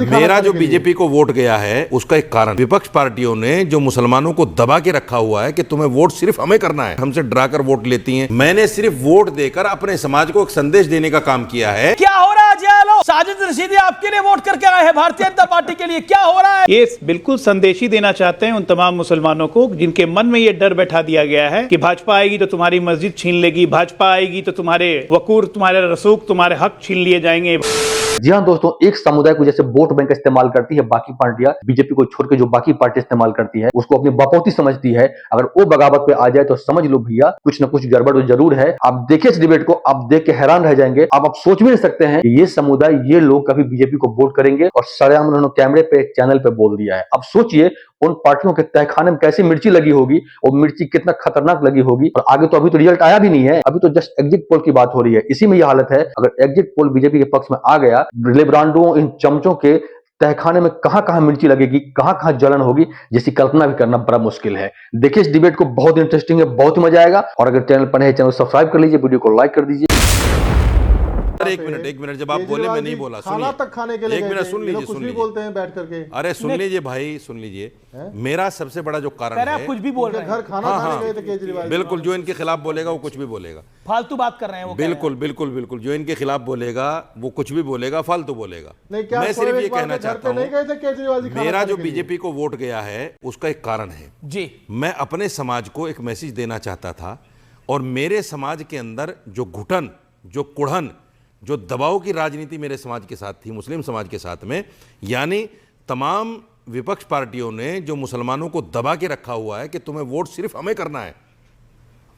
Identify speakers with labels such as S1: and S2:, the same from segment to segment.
S1: मेरा जो बीजेपी को वोट गया है उसका एक कारण, विपक्ष पार्टियों ने जो मुसलमानों को दबा के रखा हुआ है कि तुम्हें वोट सिर्फ हमें करना है, हमसे डराकर वोट लेती हैं। मैंने सिर्फ वोट देकर अपने समाज को एक संदेश देने का काम किया है।
S2: क्या हो रहा है जयालो? साजिद रशीदी आपके लिए वोट करके आए हैं भारतीय जनता पार्टी के लिए, क्या हो रहा है?
S3: ये बिल्कुल संदेश ही देना चाहते हैं उन तमाम मुसलमानों को जिनके मन में ये डर बैठा दिया गया है कि भाजपा आएगी तो तुम्हारी मस्जिद छीन लेगी, भाजपा आएगी तो तुम्हारे वकूर, तुम्हारे रसूख, तुम्हारे हक छीन लिए जाएंगे।
S4: जी हाँ दोस्तों, एक समुदाय को जैसे वोट बैंक इस्तेमाल करती है बाकी पार्टियां, बीजेपी को छोड़ के जो बाकी पार्टी इस्तेमाल करती है उसको अपनी बकौती समझती है। अगर वो बगावत पे आ जाए तो समझ लो भैया कुछ न कुछ गड़बड़ तो जरूर है। आप देखिए इस डिबेट को, आप देख के हैरान रह जाएंगे। आप सोच भी नहीं सकते हैं कि ये समुदाय, ये लोग कभी बीजेपी को वोट करेंगे, और सरेआम उन्होंने कैमरे पे एक चैनल पे बोल दिया है। अब सोचिए उन पार्टियों के तहखाने में कैसी मिर्ची लगी होगी, और मिर्ची कितना खतरनाक लगी होगी। और आगे तो अभी तो रिजल्ट आया भी नहीं है, अभी तो जस्ट एग्जिट पोल की बात हो रही है। इसी में यह हालत है। अगर एग्जिट पोल बीजेपी के पक्ष में आ गया, ब्रांडों, इन चमचों के तहखाने में कहां कहां मिर्ची लगेगी, कहां कहां जलन होगी, जिसकी कल्पना भी करना बड़ा मुश्किल है। देखिए इस डिबेट को, बहुत इंटरेस्टिंग है, बहुत ही मजा आएगा। और अगर चैनल पर नए, चैनल सब्सक्राइब कर लीजिए, वीडियो को लाइक कर दीजिए।
S1: एक मिनट, जब आप बोले मैं नहीं बोला,
S5: खाना तक खाने के लिए
S1: एक मिनट सुन लीजिए,
S5: कुछ भी बोलते हैं बैठ करके।
S1: अरे सुन लीजिए भाई, सुन लीजिए। मेरा सबसे बड़ा जो कारण है,
S2: कुछ भी बोल रहे हैं,
S5: घर खाना खाने गए थे केजरीवाल,
S1: बिल्कुल जो इनके खिलाफ बोलेगा वो कुछ भी बोलेगा,
S2: फालतू बात कर रहे हैं वो।
S1: बिल्कुल बिल्कुल बिल्कुल जो इनके खिलाफ बोलेगा वो कुछ भी बोलेगा, फालतू बोलेगा। मैं सिर्फ ये कहना चाहता हूँ, मेरा जो बीजेपी को वोट गया है उसका एक कारण है
S2: जी। मैं
S1: अपने समाज को एक मैसेज देना चाहता था, और मेरे समाज के अंदर जो घुटन, जो कुढ़न, जो दबाव की राजनीति मेरे समाज के साथ थी, मुस्लिम समाज के साथ में, यानी तमाम विपक्ष पार्टियों ने जो मुसलमानों को दबा के रखा हुआ है कि तुम्हें वोट सिर्फ हमें करना है,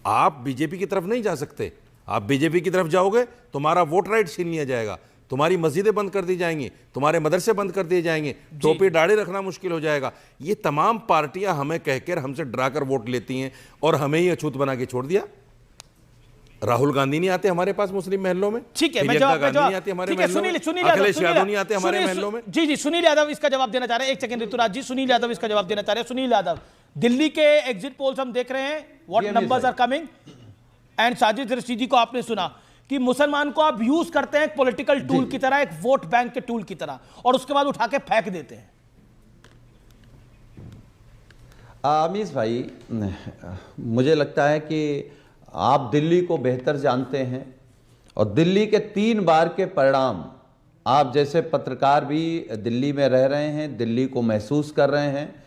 S1: आप बीजेपी की तरफ नहीं जा सकते। आप बीजेपी की तरफ जाओगे तुम्हारा वोट राइट छीन लिया जाएगा, तुम्हारी मस्जिदें बंद कर दी जाएंगी, तुम्हारे मदरसे बंद कर दिए जाएंगे, टोपी दाढ़ी रखना मुश्किल हो जाएगा। ये तमाम पार्टियां हमें कहकर हमसे डराकर वोट लेती हैं और हमें ही अछूत बना के छोड़ दिया। राहुल गांधी नहीं आते हमारे पास मुस्लिम महलों में,
S2: ठीक है,
S1: प्रियंका गांधी नहीं आती हमारे महलों में, अखिलेश यादव नहीं आते हमारे महलों में।
S2: जी जी, सुनील यादव इसका जवाब देना चाह रहे हैं। एक सेकंड ऋतुराज जी, सुनील यादव इसका जवाब देना चाह रहे हैं। सुनील यादव, दिल्ली के एग्जिट पोल्स हम देख रहे हैं, what numbers are coming, and Sajid Rashidi को आपने सुना कि मुसलमान को आप यूज करते हैं एक पॉलिटिकल टूल की तरह, एक वोट बैंक के टूल की तरह, और उसके बाद उठा के फेंक देते हैं।
S6: अमीश भाई, मुझे लगता है कि आप दिल्ली को बेहतर जानते हैं, और दिल्ली के 3 बार के परिणाम, आप जैसे पत्रकार भी दिल्ली में रह रहे हैं, दिल्ली को महसूस कर रहे हैं।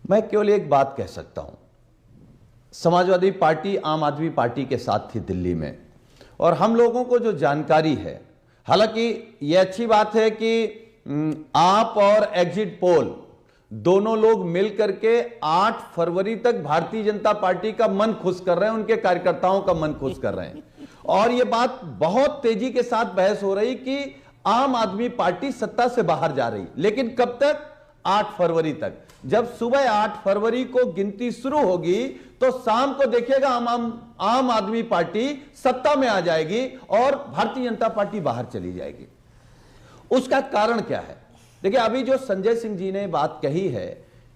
S6: मैं केवल एक बात कह सकता हूं, समाजवादी पार्टी आम आदमी पार्टी के साथ थी दिल्ली में, और हम लोगों को जो जानकारी है, हालांकि ये अच्छी बात है कि आप और एग्जिट पोल दोनों लोग मिलकर के 8 फरवरी तक भारतीय जनता पार्टी का मन खुश कर रहे हैं, उनके कार्यकर्ताओं का मन खुश कर रहे हैं। और यह बात बहुत तेजी के साथ बहस हो रही कि आम आदमी पार्टी सत्ता से बाहर जा रही, लेकिन कब तक? 8 फरवरी तक। जब सुबह 8 फरवरी को गिनती शुरू होगी तो शाम को देखिएगा आम आदमी पार्टी सत्ता में आ जाएगी और भारतीय जनता पार्टी बाहर चली जाएगी। उसका कारण क्या है? देखिए, अभी जो संजय सिंह जी ने बात कही है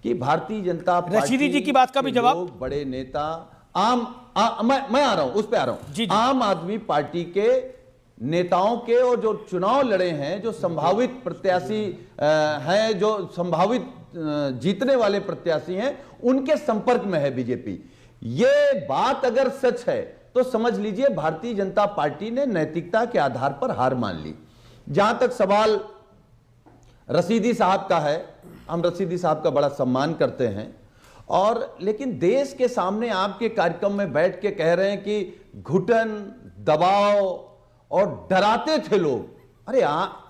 S6: कि भारतीय जनता पार्टी,
S2: रशीदी जी की बात का भी जवाब,
S6: बड़े नेता, मैं आ रहा हूं, उस पे आ रहा हूं। आम आदमी पार्टी के नेताओं के, और जो चुनाव लड़े हैं, जो संभावित प्रत्याशी हैं, जो संभावित जीतने वाले प्रत्याशी हैं, उनके संपर्क में है बीजेपी। ये बात अगर सच है तो समझ लीजिए भारतीय जनता पार्टी ने नैतिकता के आधार पर हार मान ली। जहां तक सवाल रशीदी साहब का है, हम रशीदी साहब का बड़ा सम्मान करते हैं, और लेकिन देश के सामने आपके कार्यक्रम में बैठ के कह रहे हैं कि घुटन, दबाव और डराते थे लोग। अरे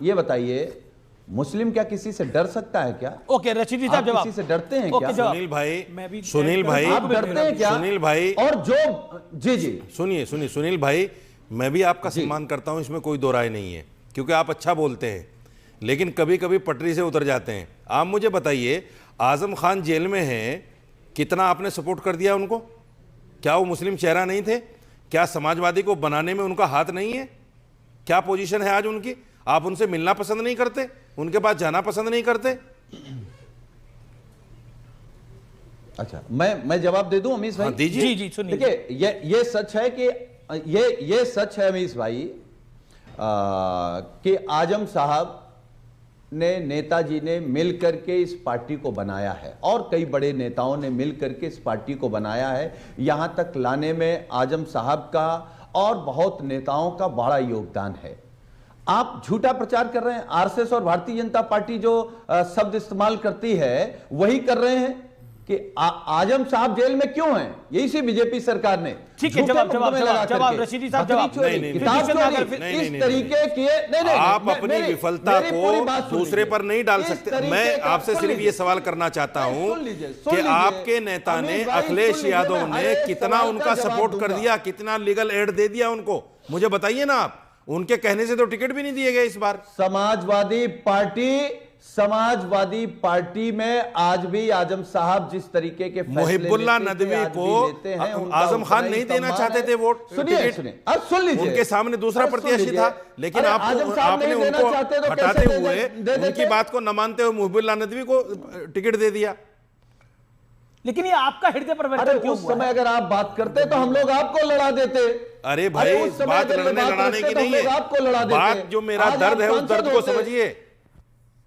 S6: ये बताइए, मुस्लिम क्या किसी से डर सकता है क्या?
S2: ओके, रशीदी साहब जवाब।
S6: किसी से डरते हैं क्या?
S1: सुनील भाई,
S6: आप डरते हैं क्या?
S1: सुनील भाई,
S6: और जो जी
S1: सुनिए सुनील भाई, मैं भी आपका सम्मान करता हूं, इसमें कोई दो राय नहीं है, क्योंकि आप अच्छा बोलते हैं, लेकिन कभी कभी पटरी से उतर जाते हैं। आप मुझे बताइए, आजम खान जेल में हैं, कितना आपने सपोर्ट कर दिया उनको? क्या वो मुस्लिम चेहरा नहीं थे? क्या समाजवादी को बनाने में उनका हाथ नहीं है? क्या पोजीशन है आज उनकी? आप उनसे मिलना पसंद नहीं करते, उनके पास जाना पसंद नहीं करते?
S6: अच्छा, मैं जवाब दे दूं अमीश भाई?
S1: दीजिए।
S2: जी सुनिए।
S6: देखिए, ये सच है कि ये सच है अमीश भाई कि आजम साहब ने, नेताजी ने मिल करके इस पार्टी को बनाया है और कई बड़े नेताओं ने मिल करके इस पार्टी को बनाया है। यहां तक लाने में आजम साहब का और बहुत नेताओं का बड़ा योगदान है। आप झूठा प्रचार कर रहे हैं। आरएसएस और भारतीय जनता पार्टी जो शब्द इस्तेमाल करती है वही कर रहे हैं कि आजम साहब जेल में क्यों हैं, यही सी बीजेपी सरकार ने।
S2: ठीक है, जवाब रशीदी साहब जवाब।
S6: किताब चोरी इस तरीके के
S1: आप अपनी विफलता को दूसरे पर नहीं डाल सकते। मैं आपसे सिर्फ ये सवाल करना चाहता हूं कि आपके नेता ने, अखिलेश यादव ने कितना उनका सपोर्ट कर दिया, कितना लीगल एड दे दिया उनको, मुझे बताइए ना आप। उनके कहने से तो टिकट भी नहीं दिए गए इस बार।
S6: समाजवादी पार्टी में आज भी आजम साहब जिस तरीके के
S1: मुहिबुल्लाह नदवी को आजम खान नहीं देना चाहते थे वोट,
S6: सुनिए अब सुन लीजिए,
S1: उनके सामने दूसरा प्रत्याशी था, लेकिन आपने उनको हटाते हुए, उनकी बात को न मानते हुए मुहिबुल्लाह नदवी को टिकट दे दिया।
S2: लेकिन ये आपका हृदय परिवर्तन क्यों
S6: उस समय अगर आप बात करते तो हम लोग आपको लड़ा देते।
S1: अरे भाई, बात लड़ाने की नहीं है, बात जो मेरा दर्द है उस दर्द को समझिए।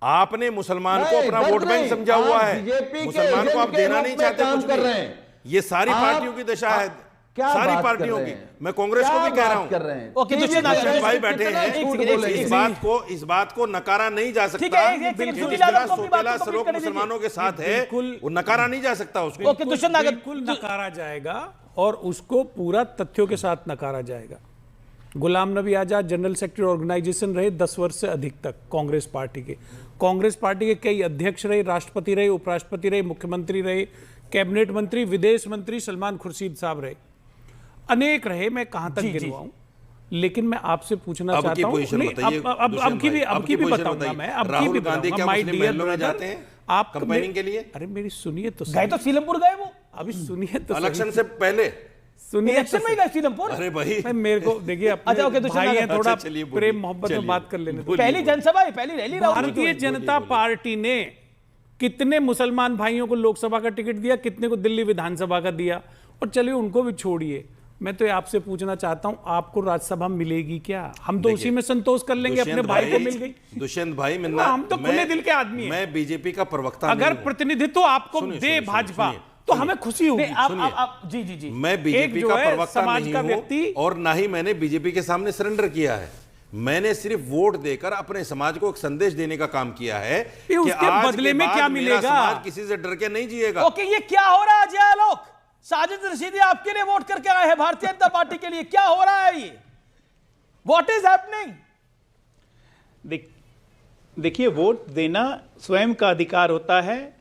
S1: आपने मुसलमान को अपना वोट बैंक समझा हुआ है, मुसलमान को आप देना नहीं चाहते कुछ भी। ये सारी पार्टियों की दशा है, सारी पार्टियों की। मैं कांग्रेस को भी कह रहा हूं।
S2: ओके, दुष्यंत
S1: भाई बैठे हैं, इस बात को नकारा नहीं जा सकता। सोतेला सलोक मुसलमानों के साथ है, वो नकारा नहीं जा सकता उसको।
S2: ओके, दुष्यंत नागर
S7: बिल्कुल नकारा जाएगा और उसको पूरा तथ्यों के साथ नकारा जाएगा। Ghulam Nabi Azad general secretary organisation रहे 10 वर्ष से अधिक तक कांग्रेस पार्टी के। कांग्रेस पार्टी के कई अध्यक्ष रहे, राष्ट्रपति रहे, उपराष्ट्रपति रहे, मुख्यमंत्री रहे, कैबिनेट मंत्री, विदेश मंत्री सलमान खुर्शीद साहब रहे, अनेक रहे, मैं कहां तक गिनवाऊं। लेकिन मैं आपसे पूछना चाहता हूं, अब की भी बताऊंगा मैं, अब की भी बताऊंगा। माय डियर ब्रदर, आप
S1: कंपेनिंग के लिए,
S7: अरे मेरी सुनिए तो,
S2: गए तो सीलमपुर गए वो,
S7: अभी सुनिए तो,
S1: इलेक्शन से पहले
S7: सुनिए
S2: इलेक्शन में गए सीलमपुर।
S1: अरे भाई,
S7: मेरे को देखिए,
S2: अच्छा, ओके,
S7: भाई है, थोड़ा
S1: चलिए,
S7: प्रेम मोहब्बत में बात कर लेने दो।
S2: पहली जनसभा है, पहली रैली।
S7: भारतीय जनता पार्टी ने कितने मुसलमान भाइयों को लोकसभा का टिकट दिया, कितने को दिल्ली विधानसभा का दिया, और चलिए उनको भी छोड़िए। मैं तो आपसे पूछना चाहता हूं, आपको राज्यसभा मिलेगी क्या? हम तो उसी में संतोष कर लेंगे, अपने भाई को मिल गई।
S1: दुष्यंत भाई,
S7: हम तो खुले दिल के आदमी हैं।
S1: मैं बीजेपी का प्रवक्ता
S7: अगर प्रतिनिधित्व आपको दे भाजपा तो हमें खुशी होगी।
S2: जी जी जी,
S1: मैं बीजेपी का प्रवक्ता नहीं हूं और ना ही मैंने बीजेपी के सामने सरेंडर किया है। मैंने सिर्फ वोट देकर अपने समाज को एक संदेश देने का काम किया है कि
S7: उसके बदले में क्या मिलेगा।
S1: समाज किसी से डर के नहीं जिएगा।
S2: ओके, ये क्या हो रहा है अजय आलोक? साजिद रशीदी आपके लिए वोट करके आए हैं भारतीय जनता पार्टी के लिए, क्या हो रहा है ये? What is happening?
S3: देखिए, वोट देना स्वयं का अधिकार होता है।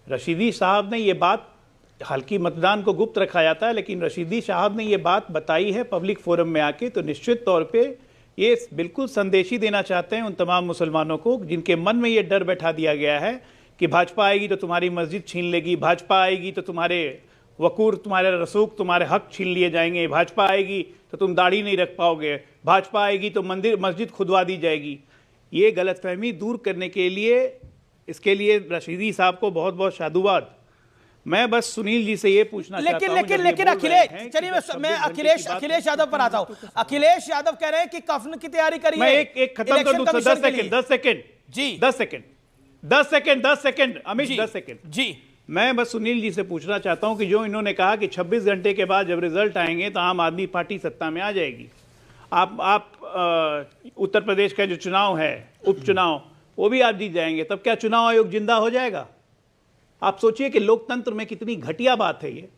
S3: रशीदी साहब ने ये बात, हालांकि मतदान को गुप्त रखा जाता है, लेकिन रशीदी साहब ने ये बात बताई है पब्लिक फोरम में आके, तो निश्चित तौर पे ये बिल्कुल संदेश ही देना चाहते हैं उन तमाम मुसलमानों को जिनके मन में ये डर बैठा दिया गया है कि भाजपा आएगी तो तुम्हारी मस्जिद छीन लेगी, भाजपा आएगी तो तुम्हारे वकूर, तुम्हारे रसूख, तुम्हारे हक छीन लिए जाएंगे, भाजपा आएगी तो तुम दाढ़ी नहीं रख पाओगे, भाजपा आएगी तो मस्जिद खुदवा दी जाएगी। ये गलतफहमी दूर करने के लिए, इसके लिए रशीदी साहब को बहुत बहुत साधुवाद। मैं बस सुनील जी से ये पूछना चाहता हूं,
S2: लेकिन अखिलेश, चलिए मैं अखिलेश यादव पर आता हूं। अखिलेश यादव कह रहे हैं कि कफन की तैयारी करिए।
S3: मैं एक खत्म कर दूं, 10 सेकंड जी, 10 सेकंड अमित, 10 सेकंड जी। मैं बस सुनील जी से पूछना चाहता हूं कि जो इन्होंने कहा कि 26 घंटे के बाद जब रिजल्ट आएंगे तो आम आदमी पार्टी सत्ता में आ जाएगी। आप उत्तर प्रदेश का जो चुनाव है, उपचुनाव, वो भी आप जीत जाएंगे, तब क्या चुनाव आयोग जिंदा हो जाएगा? आप सोचिए कि लोकतंत्र में कितनी घटिया बात है ये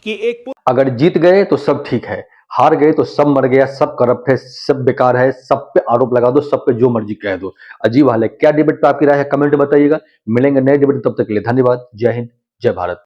S3: कि एक,
S4: अगर जीत गए तो सब ठीक है, हार गए तो सब मर गया, सब करप्ट है, सब बेकार है, सब पे आरोप लगा दो, सब पे जो मर्जी कह दो। अजीब हाल है। क्या डिबेट पे आपकी राय है, कमेंट में बताइएगा। मिलेंगे नए डिबेट, तब तक के लिए धन्यवाद। जय हिंद, जय भारत।